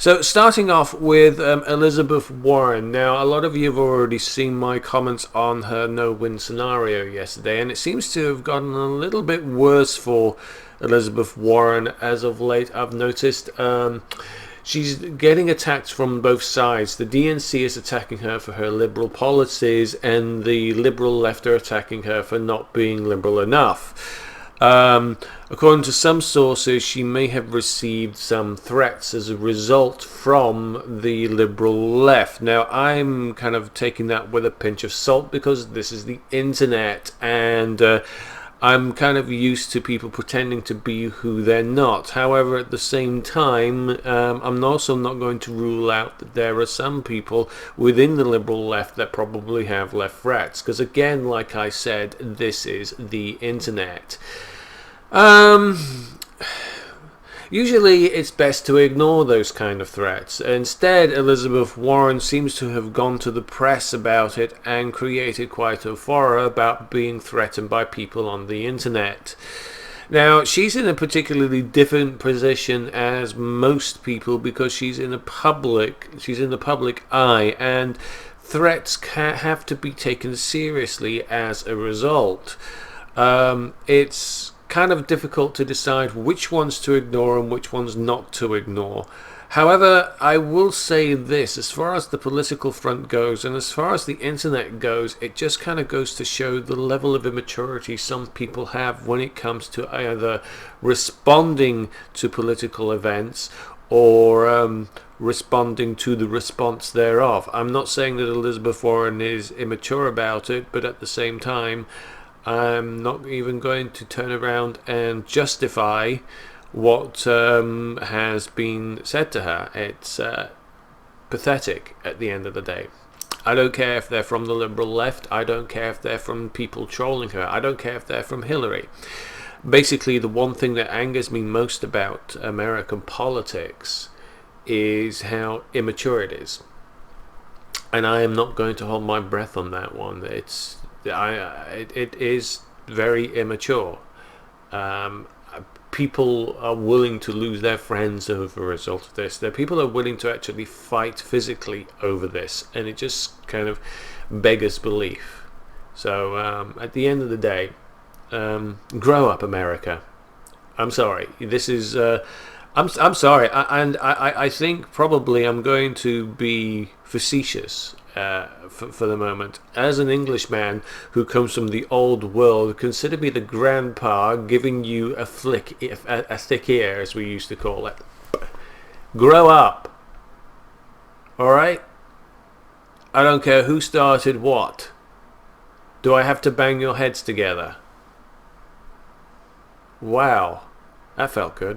So starting off with Elizabeth Warren. Now, a lot of you have already seen my comments on her no-win scenario yesterday, and it seems to have gotten a little bit worse for Elizabeth Warren as of late. I've noticed she's getting attacked from both sides. The DNC is attacking her for her liberal policies, and the liberal left are attacking her for not being liberal enough. According to some sources, she may have received some threats as a result from the liberal left. Now, I'm kind of taking that with a pinch of salt because this is the internet, and I'm kind of used to people pretending to be who they're not. However, at the same time, I'm also not going to rule out that there are some people within the liberal left that probably have left threats. Because again, like I said, this is the internet. Usually it's best to ignore those kind of threats. Instead, Elizabeth Warren seems to have gone to the press about it and created quite a furore about being threatened by people on the internet. Now, she's in a particularly different position as most people because she's in the public eye, and threats have to be taken seriously as a result. It's kind of difficult to decide which ones to ignore and which ones not to ignore. However, I will say this, as far as the political front goes and as far as the internet goes, it just kind of goes to show the level of immaturity some people have when it comes to either responding to political events or responding to the response thereof. I'm not saying that Elizabeth Warren is immature about it, but at the same time, I'm not even going to turn around and justify what has been said to her. It's pathetic at the end of the day. I don't care if they're from the liberal left. I don't care if they're from people trolling her. I don't care if they're from Hillary. Basically, the one thing that angers me most about American politics is how immature it is. And I am not going to hold my breath on that one. It is very immature. People are willing to lose their friends over a result of this. People are willing to actually fight physically over this, and it just kind of beggars belief. So at the end of the day, grow up, America. I'm sorry. This is. I'm sorry, I think probably I'm going to be facetious. For the moment, as an Englishman who comes from the old world, consider me the grandpa giving you a thick ear, as we used to call it. Grow up, all right? I don't care who started what. Do I have to bang your heads together? Wow, that felt good.